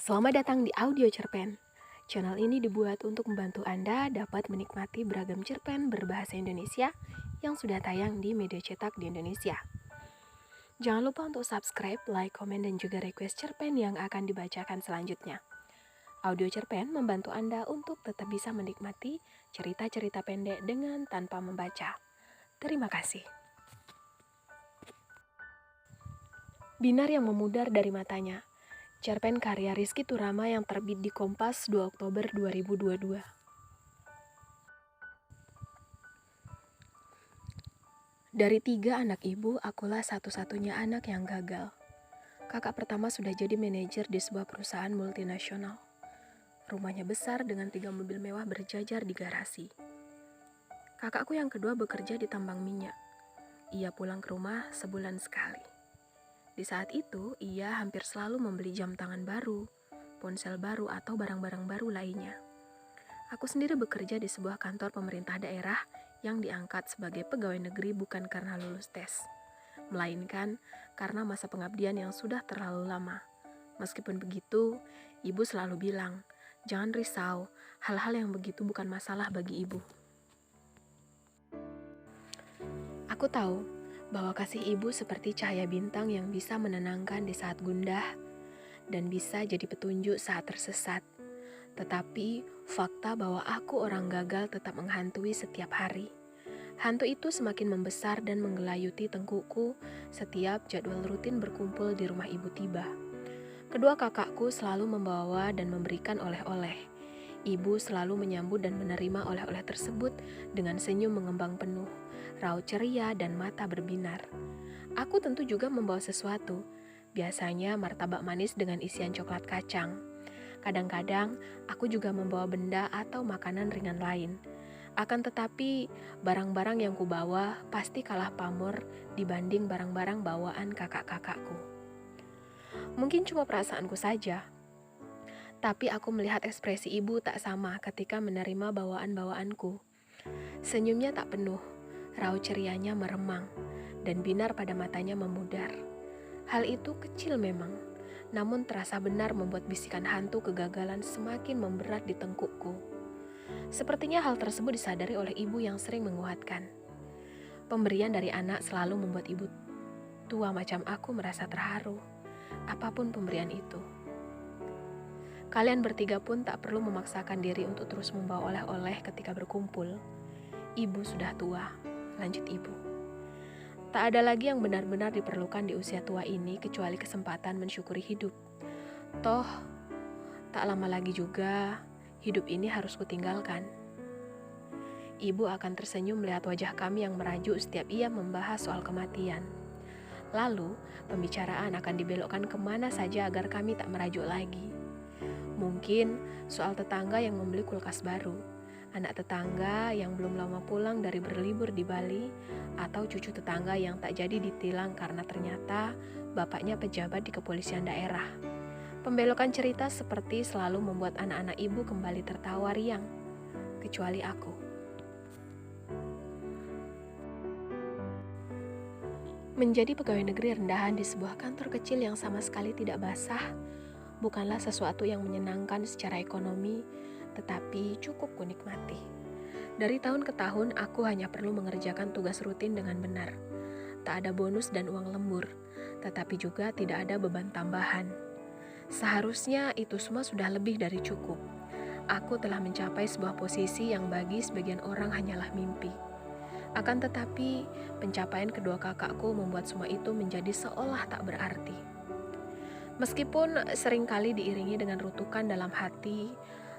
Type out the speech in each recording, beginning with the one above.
Selamat datang di Audio Cerpen. Channel ini dibuat untuk membantu Anda dapat menikmati beragam cerpen berbahasa Indonesia yang sudah tayang di media cetak di Indonesia. Jangan lupa untuk subscribe, like, komen, dan juga request cerpen yang akan dibacakan selanjutnya. Audio Cerpen membantu Anda untuk tetap bisa menikmati cerita-cerita pendek dengan tanpa membaca. Terima kasih. Binar yang memudar dari matanya. Cerpen karya Rizky Turama yang terbit di Kompas 2 Oktober 2022. Dari 3 anak ibu, akulah satu-satunya anak yang gagal. Kakak pertama sudah jadi manajer di sebuah perusahaan multinasional. Rumahnya besar dengan 3 mobil mewah berjajar di garasi. Kakakku yang kedua bekerja di tambang minyak. Ia pulang ke rumah sebulan sekali. Di saat itu, ia hampir selalu membeli jam tangan baru, ponsel baru, atau barang-barang baru lainnya. Aku sendiri bekerja di sebuah kantor pemerintah daerah yang diangkat sebagai pegawai negeri bukan karena lulus tes, melainkan karena masa pengabdian yang sudah terlalu lama. Meskipun begitu, ibu selalu bilang, "Jangan risau, hal-hal yang begitu bukan masalah bagi ibu." Aku tahu bahwa kasih ibu seperti cahaya bintang yang bisa menenangkan di saat gundah dan bisa jadi petunjuk saat tersesat. Tetapi fakta bahwa aku orang gagal tetap menghantui setiap hari. Hantu itu semakin membesar dan menggelayuti tengkukku setiap jadwal rutin berkumpul di rumah ibu tiba. Kedua kakakku selalu membawa dan memberikan oleh-oleh. Ibu selalu menyambut dan menerima oleh-oleh tersebut dengan senyum mengembang penuh, raut ceria dan mata berbinar. Aku tentu juga membawa sesuatu, biasanya martabak manis dengan isian coklat kacang. Kadang-kadang aku juga membawa benda atau makanan ringan lain. Akan tetapi, barang-barang yang kubawa pasti kalah pamor dibanding barang-barang bawaan kakak-kakakku. Mungkin cuma perasaanku saja, tapi aku melihat ekspresi ibu tak sama ketika menerima bawaan-bawaanku. Senyumnya tak penuh, raut cerianya meremang, dan binar pada matanya memudar. Hal itu kecil memang, namun terasa benar membuat bisikan hantu kegagalan semakin memberat di tengkukku. Sepertinya hal tersebut disadari oleh ibu yang sering menguatkan. Pemberian dari anak selalu membuat ibu tua macam aku merasa terharu, apapun pemberian itu. Kalian bertiga pun tak perlu memaksakan diri untuk terus membawa oleh-oleh ketika berkumpul. Ibu sudah tua, lanjut ibu. Tak ada lagi yang benar-benar diperlukan di usia tua ini kecuali kesempatan mensyukuri hidup. Toh, tak lama lagi juga hidup ini harus kutinggalkan. Ibu akan tersenyum melihat wajah kami yang merajuk setiap ia membahas soal kematian. Lalu, pembicaraan akan dibelokkan kemana saja agar kami tak merajuk lagi. Mungkin soal tetangga yang membeli kulkas baru, anak tetangga yang belum lama pulang dari berlibur di Bali, atau cucu tetangga yang tak jadi ditilang karena ternyata bapaknya pejabat di kepolisian daerah. Pembelokan cerita seperti selalu membuat anak-anak ibu kembali tertawa riang, kecuali aku. Menjadi pegawai negeri rendahan di sebuah kantor kecil yang sama sekali tidak basah bukanlah sesuatu yang menyenangkan secara ekonomi, tetapi cukup kunikmati. Dari tahun ke tahun, aku hanya perlu mengerjakan tugas rutin dengan benar. Tak ada bonus dan uang lembur, tetapi juga tidak ada beban tambahan. Seharusnya itu semua sudah lebih dari cukup. Aku telah mencapai sebuah posisi yang bagi sebagian orang hanyalah mimpi. Akan tetapi, pencapaian kedua kakakku membuat semua itu menjadi seolah tak berarti. Meskipun seringkali diiringi dengan rutukan dalam hati,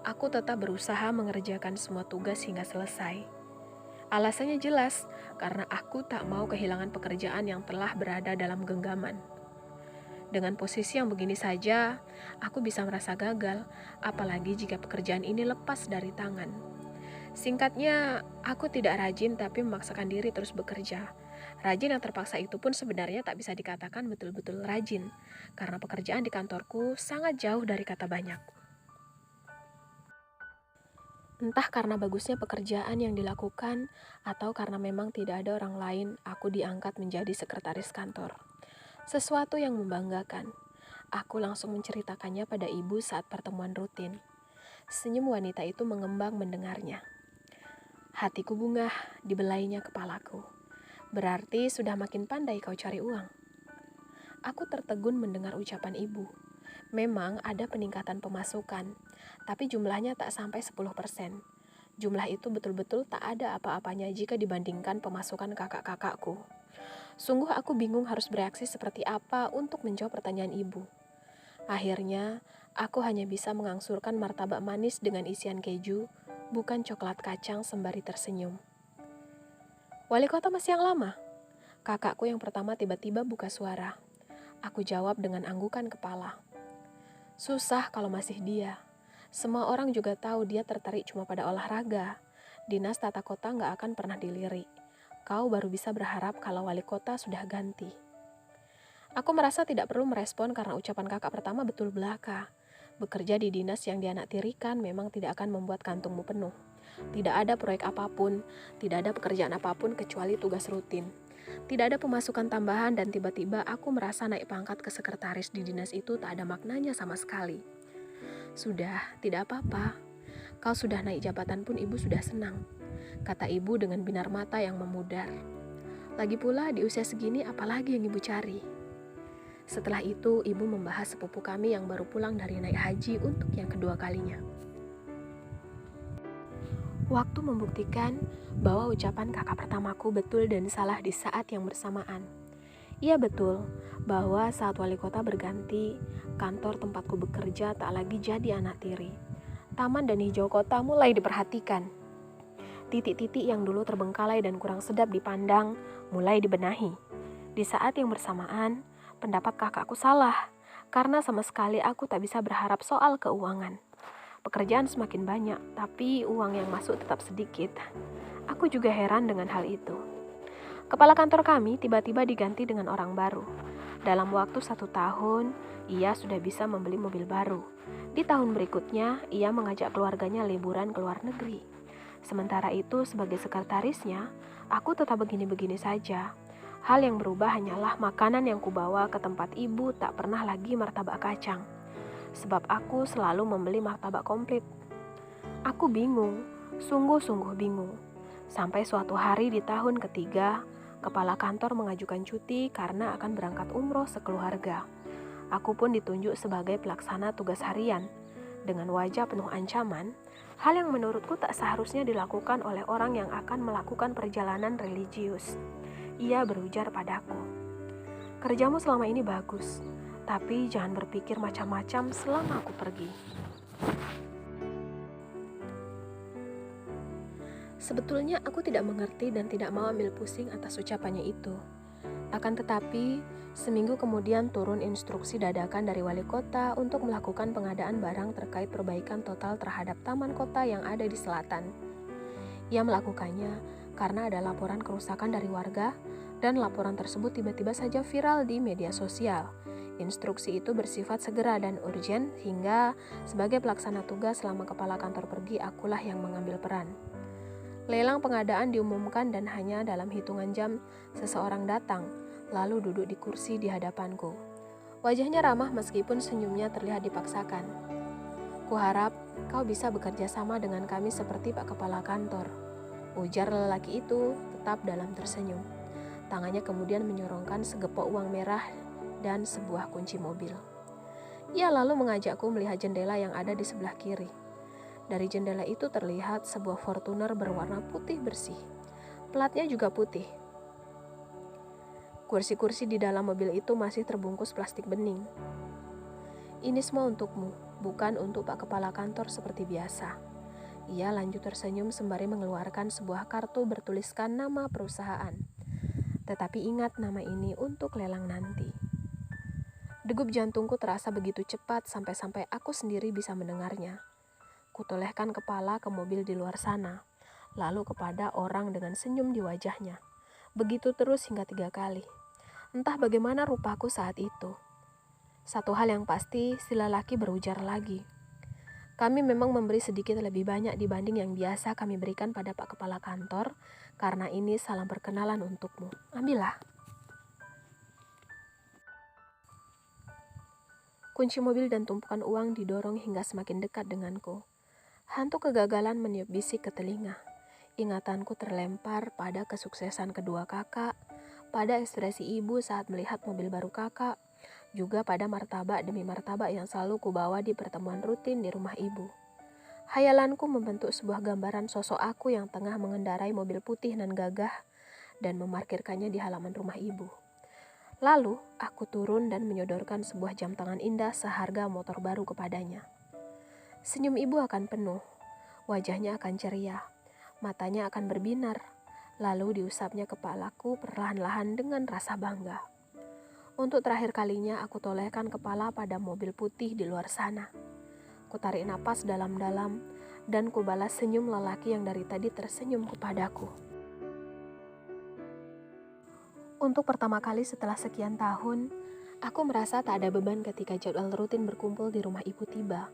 aku tetap berusaha mengerjakan semua tugas hingga selesai. Alasannya jelas, karena aku tak mau kehilangan pekerjaan yang telah berada dalam genggaman. Dengan posisi yang begini saja, aku bisa merasa gagal, apalagi jika pekerjaan ini lepas dari tangan. Singkatnya, aku tidak rajin tapi memaksakan diri terus bekerja. Rajin yang terpaksa itu pun sebenarnya tak bisa dikatakan betul-betul rajin, karena pekerjaan di kantorku sangat jauh dari kata banyak. Entah karena bagusnya pekerjaan yang dilakukan, atau karena memang tidak ada orang lain, aku diangkat menjadi sekretaris kantor. Sesuatu yang membanggakan. Aku langsung menceritakannya pada ibu saat pertemuan rutin. Senyum wanita itu mengembang mendengarnya. Hatiku bungah, dibelainya kepalaku. Berarti sudah makin pandai kau cari uang. Aku tertegun mendengar ucapan ibu. Memang ada peningkatan pemasukan, tapi jumlahnya tak sampai 10%. Jumlah itu betul-betul tak ada apa-apanya jika dibandingkan pemasukan kakak-kakakku. Sungguh aku bingung harus bereaksi seperti apa untuk menjawab pertanyaan ibu. Akhirnya, aku hanya bisa mengangsurkan martabak manis dengan isian keju, bukan coklat kacang sembari tersenyum. Wali kota masih yang lama? Kakakku yang pertama tiba-tiba buka suara. Aku jawab dengan anggukan kepala. Susah kalau masih dia. Semua orang juga tahu dia tertarik cuma pada olahraga. Dinas tata kota nggak akan pernah dilirik. Kau baru bisa berharap kalau wali kota sudah ganti. Aku merasa tidak perlu merespon karena ucapan kakak pertama betul belaka. Bekerja di dinas yang dianaktirikan memang tidak akan membuat kantungmu penuh. Tidak ada proyek apapun, tidak ada pekerjaan apapun kecuali tugas rutin. Tidak ada pemasukan tambahan dan tiba-tiba aku merasa naik pangkat ke sekretaris di dinas itu tak ada maknanya sama sekali. Sudah, tidak apa-apa. Kau sudah naik jabatan pun ibu sudah senang, kata ibu dengan binar mata yang memudar. Lagi pula di usia segini apalagi yang ibu cari? Setelah itu ibu membahas sepupu kami yang baru pulang dari naik haji untuk yang kedua kalinya. Waktu membuktikan bahwa ucapan kakak pertamaku betul dan salah di saat yang bersamaan. Iya betul, bahwa saat wali kota berganti, kantor tempatku bekerja tak lagi jadi anak tiri. Taman dan hijau kota mulai diperhatikan. Titik-titik yang dulu terbengkalai dan kurang sedap dipandang, mulai dibenahi. Di saat yang bersamaan, pendapat kakakku salah, karena sama sekali aku tak bisa berharap soal keuangan. Pekerjaan semakin banyak, tapi uang yang masuk tetap sedikit. Aku juga heran dengan hal itu. Kepala kantor kami tiba-tiba diganti dengan orang baru. Dalam waktu 1 tahun, ia sudah bisa membeli mobil baru. Di tahun berikutnya, ia mengajak keluarganya liburan ke luar negeri. Sementara itu, sebagai sekretarisnya, aku tetap begini-begini saja. Hal yang berubah hanyalah makanan yang kubawa ke tempat ibu tak pernah lagi martabak kacang. Sebab aku selalu membeli martabak komplit. Aku bingung, sungguh-sungguh bingung. Sampai suatu hari di tahun ketiga, kepala kantor mengajukan cuti karena akan berangkat umroh sekeluarga. Aku pun ditunjuk sebagai pelaksana tugas harian. Dengan wajah penuh ancaman, hal yang menurutku tak seharusnya dilakukan oleh orang yang akan melakukan perjalanan religius. Ia berujar padaku, "Kerjamu selama ini bagus, tapi jangan berpikir macam-macam selama aku pergi." Sebetulnya aku tidak mengerti dan tidak mau ambil pusing atas ucapannya itu. Akan tetapi, seminggu kemudian turun instruksi dadakan dari wali kota untuk melakukan pengadaan barang terkait perbaikan total terhadap taman kota yang ada di selatan. Ia melakukannya karena ada laporan kerusakan dari warga dan laporan tersebut tiba-tiba saja viral di media sosial. Instruksi itu bersifat segera dan urgent hingga sebagai pelaksana tugas selama kepala kantor pergi akulah yang mengambil peran. Lelang pengadaan diumumkan dan hanya dalam hitungan jam seseorang datang, lalu duduk di kursi di hadapanku. Wajahnya ramah meskipun senyumnya terlihat dipaksakan. "Kuharap kau bisa bekerja sama dengan kami seperti Pak Kepala Kantor," ujar lelaki itu tetap dalam tersenyum. Tangannya kemudian menyorongkan segepok uang merah dan sebuah kunci mobil. Ia lalu mengajakku melihat jendela yang ada di sebelah kiri. Dari jendela itu terlihat sebuah Fortuner berwarna putih bersih. Platnya juga putih. Kursi-kursi di dalam mobil itu masih terbungkus plastik bening. "Ini semua untukmu, bukan untuk Pak Kepala Kantor seperti biasa." Ia lanjut tersenyum sembari mengeluarkan sebuah kartu bertuliskan nama perusahaan. "Tetapi ingat nama ini untuk lelang nanti." Degup jantungku terasa begitu cepat sampai-sampai aku sendiri bisa mendengarnya. Kutolehkan kepala ke mobil di luar sana, lalu kepada orang dengan senyum di wajahnya. Begitu terus hingga 3 kali. Entah bagaimana rupaku saat itu. Satu hal yang pasti, si lelaki berujar lagi. "Kami memang memberi sedikit lebih banyak dibanding yang biasa kami berikan pada Pak Kepala Kantor, karena ini salam perkenalan untukmu. Ambillah." Kunci mobil dan tumpukan uang didorong hingga semakin dekat denganku. Hantu kegagalan meniup bisik ke telinga. Ingatanku terlempar pada kesuksesan kedua kakak, pada ekspresi ibu saat melihat mobil baru kakak, juga pada martabak demi martabak yang selalu kubawa di pertemuan rutin di rumah ibu. Hayalanku membentuk sebuah gambaran sosok aku yang tengah mengendarai mobil putih nan gagah dan memarkirkannya di halaman rumah ibu. Lalu, aku turun dan menyodorkan sebuah jam tangan indah seharga motor baru kepadanya. Senyum ibu akan penuh, wajahnya akan ceria, matanya akan berbinar, lalu diusapnya kepalaku perlahan-lahan dengan rasa bangga. Untuk terakhir kalinya aku tolehkan kepala pada mobil putih di luar sana. Kutarik napas dalam-dalam dan kubalas senyum lelaki yang dari tadi tersenyum kepadaku. Untuk pertama kali setelah sekian tahun, aku merasa tak ada beban ketika jadwal rutin berkumpul di rumah ibu tiba.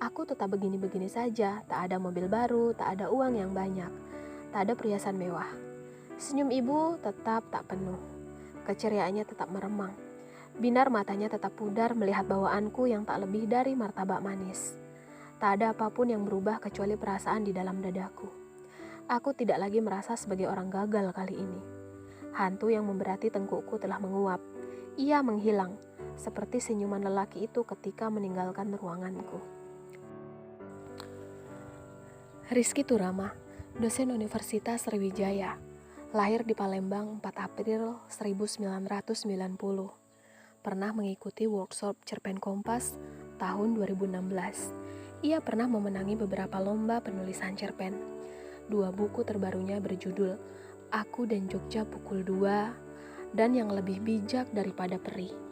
Aku tetap begini-begini saja, tak ada mobil baru, tak ada uang yang banyak, tak ada perhiasan mewah. Senyum ibu tetap tak penuh, keceriaannya tetap meremang. Binar matanya tetap pudar melihat bawaanku yang tak lebih dari martabak manis. Tak ada apapun yang berubah kecuali perasaan di dalam dadaku. Aku tidak lagi merasa sebagai orang gagal kali ini. Hantu yang memberati tengkukku telah menguap. Ia menghilang, seperti senyuman lelaki itu ketika meninggalkan ruanganku. Rizky Turama, dosen Universitas Sriwijaya, lahir di Palembang 4 April 1990. Pernah mengikuti workshop cerpen Kompas tahun 2016. Ia pernah memenangi beberapa lomba penulisan cerpen. 2 buku terbarunya berjudul Aku dan Jogja Pukul 2 dan Yang Lebih Bijak Daripada Peri.